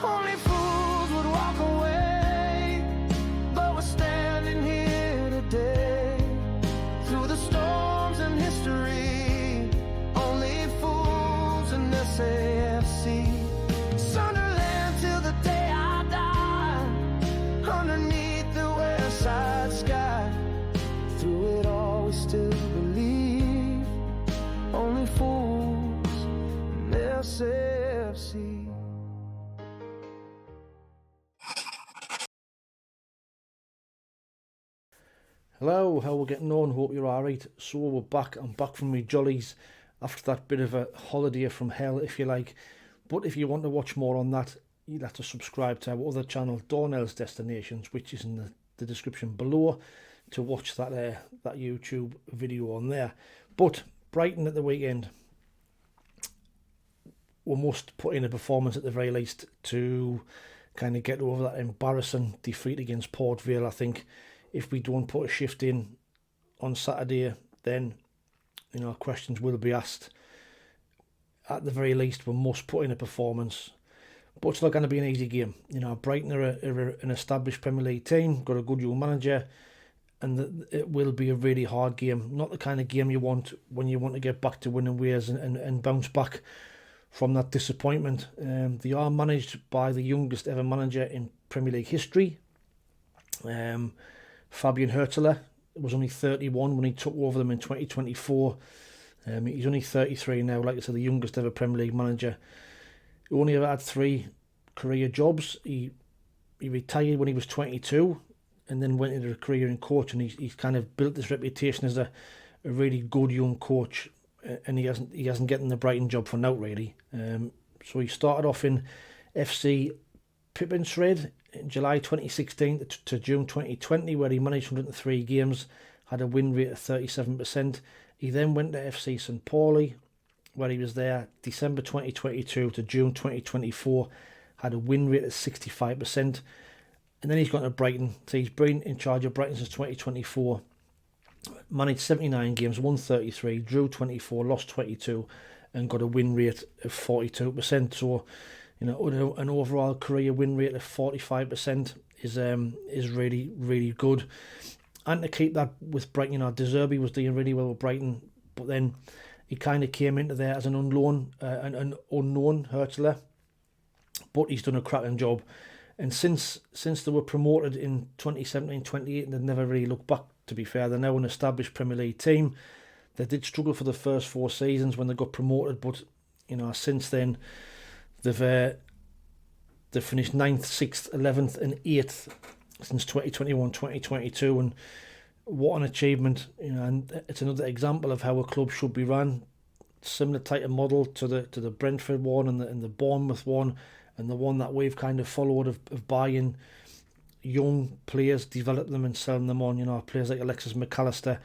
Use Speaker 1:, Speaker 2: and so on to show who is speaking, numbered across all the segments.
Speaker 1: Only fools would walk away, but we're standing here today. Through the storms and history, only fools in SAFC. Sunderland till the day I die, underneath the west side sky. Through it all we still believe, only fools in SAFC.
Speaker 2: Hello, how we're getting on? Hope you're alright. So we're back. I'm back from my jollies after that bit of a holiday from hell, if you like. But if you want to watch more on that, you'll have to subscribe to our other channel, Dornell's Destinations, which is in the description below, to watch that YouTube video on there. But Brighton at the weekend, we must put in a performance at the very least to kind of get over that embarrassing defeat against Port Vale. I think if we don't put a shift in on Saturday, then questions will be asked. At the very least, we must put in a performance. But it's not going to be an easy game. Brighton are an established Premier League team, got a good young manager, and it will be a really hard game. Not the kind of game you want when you want to get back to winning ways and bounce back from that disappointment. They are managed by the youngest ever manager in Premier League history. Fabian Hurtler was only 31 when he took over them in 2024. He's only 33 now, like I said, the youngest ever Premier League manager. He only ever had 3 career jobs. He retired when he was 22 and then went into a career in coaching. He's kind of built this reputation as a really good young coach, and he hasn't gotten the Brighton job for now, really. So he started off in FC Pippenstred in July 2016 to June 2020, where he managed 103 games, had a win rate of 37%. He then went to FC St. Pauli, where he was there December 2022 to June 2024, had a win rate of 65%. And then he's gone to Brighton. So he's been in charge of Brighton since 2024, managed 79 games, won 33, drew 24, lost 22, and got a win rate of 42%. So an overall career win rate of 45% is really, really good. And to keep that with Brighton, De Zerbi was doing really well with Brighton, but then he kind of came into there as an unknown Hurtler, but he's done a cracking job. And since they were promoted in 2017-28, they've never really looked back, to be fair. They're now an established Premier League team. They did struggle for the first 4 seasons when they got promoted, but since then they've finished 9th, 6th, 11th and 8th since 2021-2022, and what an achievement. And it's another example of how a club should be run. Similar type of model to the Brentford one and the Bournemouth one, and the one that we've kind of followed of buying young players, develop them and selling them on. Players like Alexis McAllister,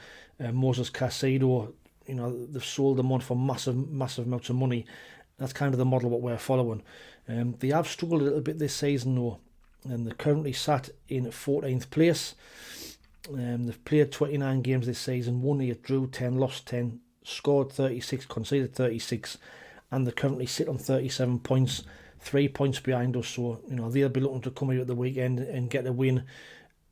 Speaker 2: Moses Caicedo, they've sold them on for massive amounts of money. That's kind of the model what we're following. They have struggled a little bit this season though, and they're currently sat in 14th place. They've played 29 games this season, won 8, drew 10, lost 10, scored 36, conceded 36, and they currently sit on 37 points, 3 points behind us. So they'll be looking to come here at the weekend and get a win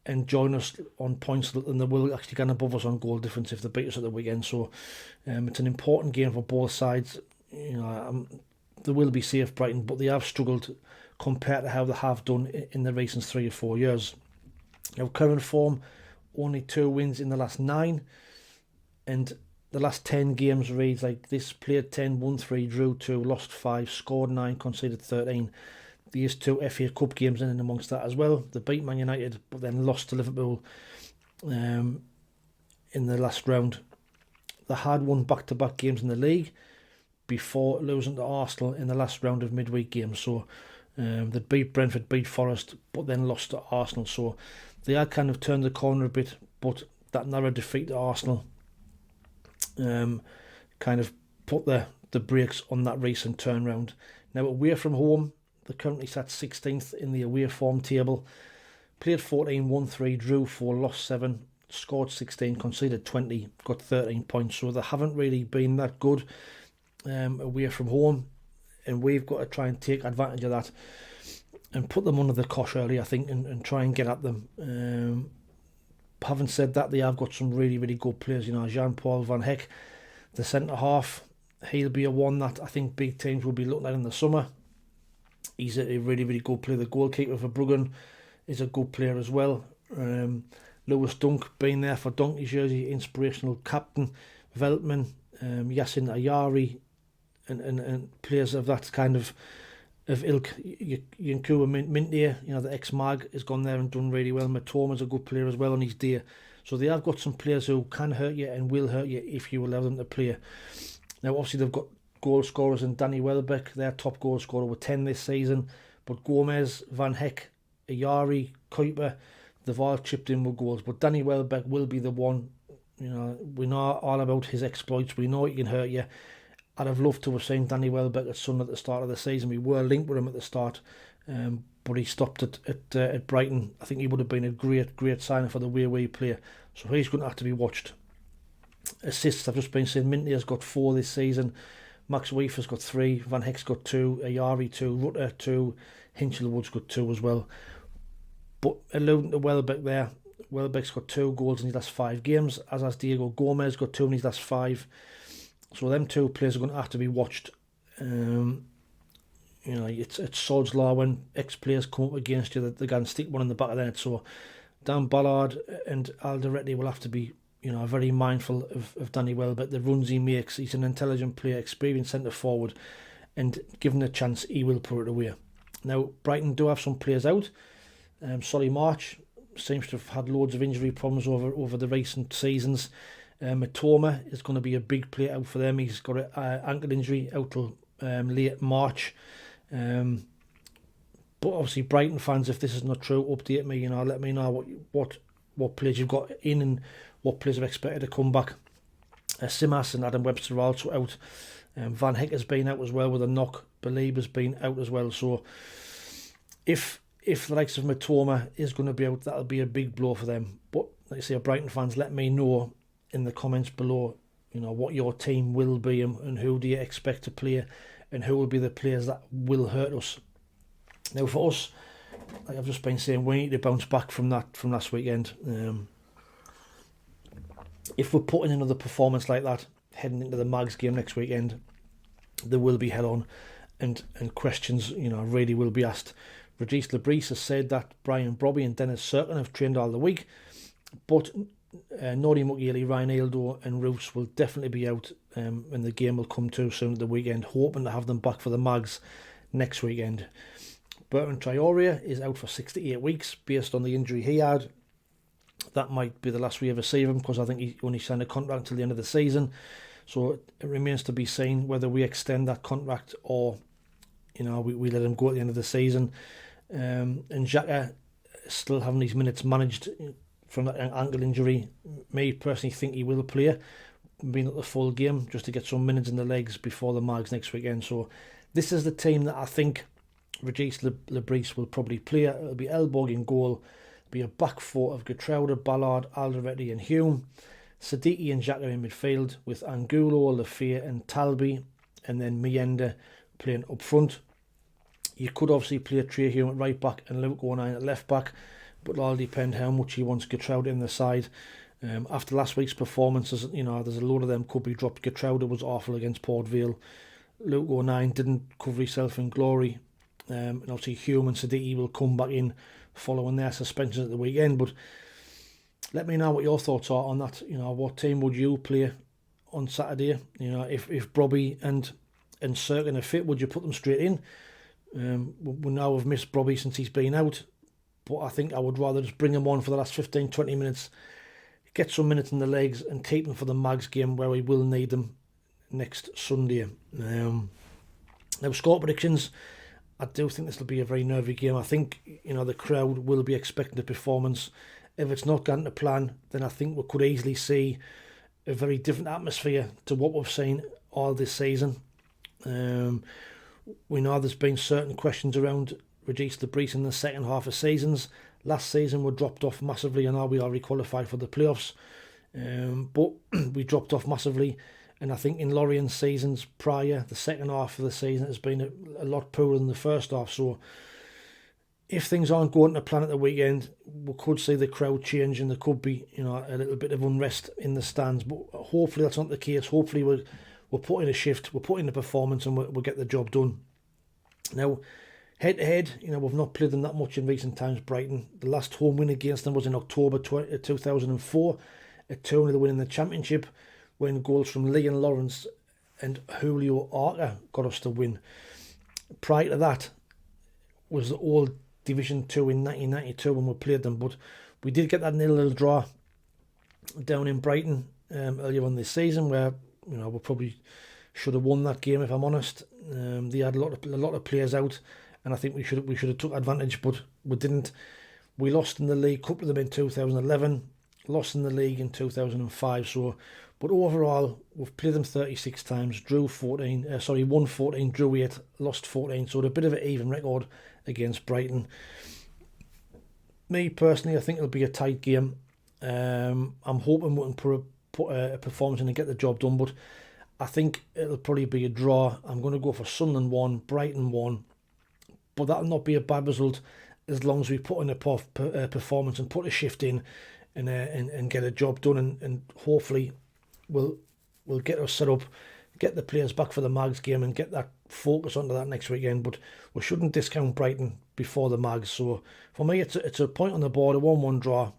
Speaker 2: and join us on points, and they will actually get above us on goal difference if they beat us at the weekend. So it's an important game for both sides. They will be safe, Brighton, but they have struggled compared to how they have done in the recent 3 or 4 years. Now, current form, only 2 wins in the last 9, and the last 10 games reads like this: played 10, won 3, drew 2, lost 5, scored 9, conceded 13. These 2 FA Cup games in and amongst that as well. They beat Man United, but then lost to Liverpool in the last round. They had won back-to-back games in the league before losing to Arsenal in the last round of midweek games. So they beat Brentford, beat Forest, but then lost to Arsenal. So they had kind of turned the corner a bit, but that narrow defeat to Arsenal kind of put the brakes on that recent turnaround. Now, away from home, they're currently sat 16th in the away form table. Played 14, won 3, drew 4, lost 7, scored 16, conceded 20, got 13 points. So they haven't really been that good away from home, and we've got to try and take advantage of that. and put them under the cosh early, I think, and try and get at them. Having said that, they have got some really, really good players. Jean-Paul Van Heck, the centre-half, he'll be a one that I think big teams will be looking at in the summer. He's a really, really good player. The goalkeeper for Bruggen is a good player as well. Lewis Dunk, been there for Donkey's jersey, inspirational captain. Veltman, Yassin Ayari, and players of that kind of ilk. Yankua Mintier, the ex-Mag, has gone there and done really well. Matoma's a good player as well on his day. So they have got some players who can hurt you and will hurt you if you allow them to play. Now, obviously, they've got goal scorers in Danny Welbeck, their top goal scorer with 10 this season. But Gomez, Van Heck, Ayari, Kuiper, they've all chipped in with goals. But Danny Welbeck will be the one. We know all about his exploits. We know he can hurt you. I'd have loved to have seen Danny Welbeck at Sunderland at the start of the season. We were linked with him at the start, but he stopped at Brighton. I think he would have been a great signing for the way we play. So he's going to have to be watched. Assists, I've just been saying, Mintier's got 4 this season. Max Weaver's got 3. Van Heck's got 2. Ayari 2. Rutter 2. Hinchelwood's got 2 as well. But alluding to Welbeck there, Welbeck's got 2 goals in his last 5 games, as has Diego Gomez, got 2 in his last 5. So them 2 players are going to have to be watched. It's sod's law when ex-players come up against you that they can stick one in the back of the net. So Dan Ballard and Alderete will have to be, very mindful of Danny Welbeck. The runs he makes, he's an intelligent player, experienced centre forward, and given a chance, he will put it away. Now, Brighton do have some players out. Solly March seems to have had loads of injury problems over the recent seasons. Matoma is going to be a big player out for them. He's got an ankle injury out till late March. But obviously, Brighton fans, if this is not true, update me. Let me know what players you've got in and what players are expected to come back. Simas and Adam Webster are also out. Van Heck has been out as well with a knock. Believe has been out as well. So if the likes of Matoma is going to be out, that'll be a big blow for them. But like I say, Brighton fans, let me know in the comments below, what your team will be and who do you expect to play and who will be the players that will hurt us. Now for us, like I've just been saying, we need to bounce back from last weekend. If we're putting another performance like that heading into the Mags game next weekend, there will be hell on and questions, really will be asked. Regis Lebris has said that Brian Brobby and Dennis Serkin have trained all the week, but Nori Mukiele, Ryan Aildo and Roos will definitely be out, and the game will come too soon at the weekend, hoping to have them back for the Mags next weekend. Bertrand Traore is out for 6 to 8 weeks based on the injury he had. That might be the last we ever see of him, because I think he only signed a contract until the end of the season. So it remains to be seen whether we extend that contract or we let him go at the end of the season. And Xhaka still having his minutes managed from that ankle injury. Me personally think he will play, being at the full game, just to get some minutes in the legs before the Mags next weekend. So this is the team that I think Regis Lebris will probably play. It'll be Elborg in goal. It'll be a back 4 of Getrauda, Ballard, Alderete and Hume. Sadiki and Xhaka in midfield with Angulo, Lafayette and Talby, and then Mienda playing up front. You could obviously play Trey Hume at right back and Luke O'Nien at left back, but it'll all depend how much he wants Getrauda in the side. After last week's performances, there's a load of them could be dropped. Getrauda was awful against Port Vale. Luke O'Nien didn't cover himself in glory. And obviously Hume and Sadiki will come back in following their suspensions at the weekend. But let me know what your thoughts are on that. What team would you play on Saturday? If Brobby and Serkin are fit, would you put them straight in? We now have missed Brobby since he's been out, but I think I would rather just bring him on for the last 15-20 minutes, get some minutes in the legs and keep them for the Mags game where we will need them next Sunday. Now score predictions, I do think this will be a very nervy game. I think the crowd will be expecting a performance. If it's not going to plan, then I think we could easily see a very different atmosphere to what we've seen all this season. We know there's been certain questions around Regis Lebris in the second half of seasons. Last season we dropped off massively, and now we already qualified for the playoffs. But we dropped off massively, and I think in Lorient's seasons prior, the second half of the season has been a lot poorer than the first half. So if things aren't going to plan at the weekend, we could see the crowd change and there could be, you know, a little bit of unrest in the stands. But hopefully that's not the case. Hopefully we'll put in a shift, we'll put in a performance, and we'll get the job done. Now, head to head, you know, we've not played them that much in recent times, Brighton. The last home win against them was in October 2004, a 2-0 win in the Championship, when goals from Lee and Lawrence and Julio Arca got us to win. Prior to that was the old Division 2 in 1992 when we played them, but we did get that 0-0 draw down in Brighton earlier on this season, where, you know, we probably should have won that game, if I'm honest. They had a lot of players out, and I think we should have took advantage, but we didn't. We lost in the league, couple of them in 2011, lost in the league in 2005. So, but overall, we've played them 36 times, won 14, drew 8, lost 14. So a bit of an even record against Brighton. Me personally, I think it'll be a tight game. I'm hoping we can put a performance in and get the job done, but I think it'll probably be a draw. I'm going to go for Sunderland 1, Brighton 1, but that'll not be a bad result as long as we put in a performance and put a shift in and get a job done, and hopefully we'll get us set up, get the players back for the Mags game and get that focus onto that next weekend. But we shouldn't discount Brighton before the Mags. So for me, it's a point on the board, a 1-1 draw.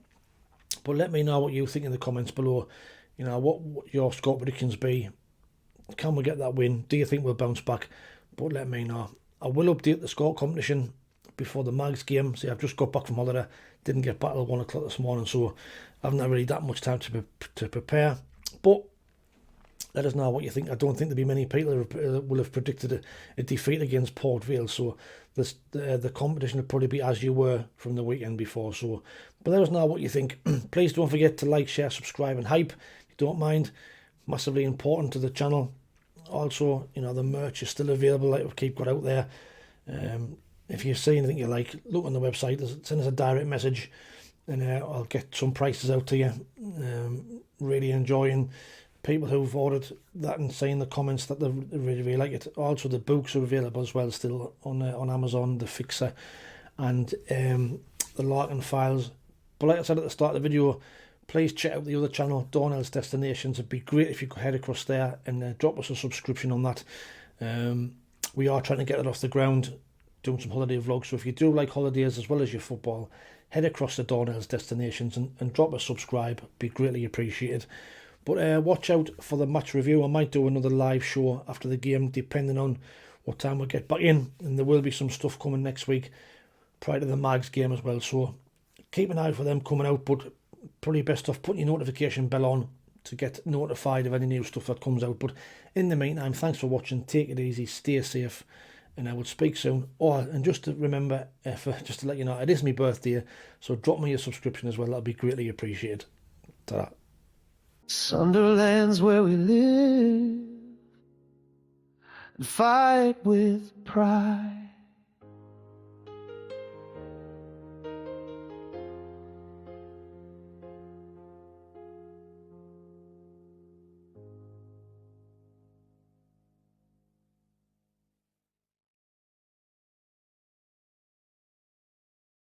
Speaker 2: But let me know what you think in the comments below. You know, what your score predictions be. Can we get that win? Do you think we'll bounce back? But let me know. I will update the score competition before the Mags game. See, I've just got back from holiday, didn't get back till 1 o'clock this morning, so I haven't had really that much time to prepare. But let us know what you think. I don't think there'll be many people who will have predicted a defeat against Port Vale, so the competition will probably be as you were from the weekend before. So, but let us know what you think. Please don't forget to like, share, subscribe, and hype if you don't mind. Massively important to the channel. Also, you know, the merch is still available, like we keep got out there. If you see anything you like, look on the website, send us a direct message, and I'll get some prices out to you. Really enjoying people who've ordered that and saying in the comments that they really, really like it. Also, the books are available as well, still on Amazon, The Fixer and the Larkin Files. But like I said at the start of the video, please check out the other channel, Darnell's Destinations. It'd be great if you could head across there and drop us a subscription on that. We are trying to get it off the ground, doing some holiday vlogs. So if you do like holidays as well as your football, head across to Darnell's Destinations and drop a subscribe. It'd be greatly appreciated. But watch out for the match review. I might do another live show after the game, depending on what time we get back in. And there will be some stuff coming next week prior to the Mags game as well. So keep an eye for them coming out. But probably best off putting your notification bell on to get notified of any new stuff that comes out. But in the meantime, thanks for watching. Take it easy. Stay safe. And I will speak soon. And just to remember, just to let you know, it is my birthday. So drop me a subscription as well. That'll be greatly appreciated. Ta-da.
Speaker 1: Sunderland's where we live and fight with pride.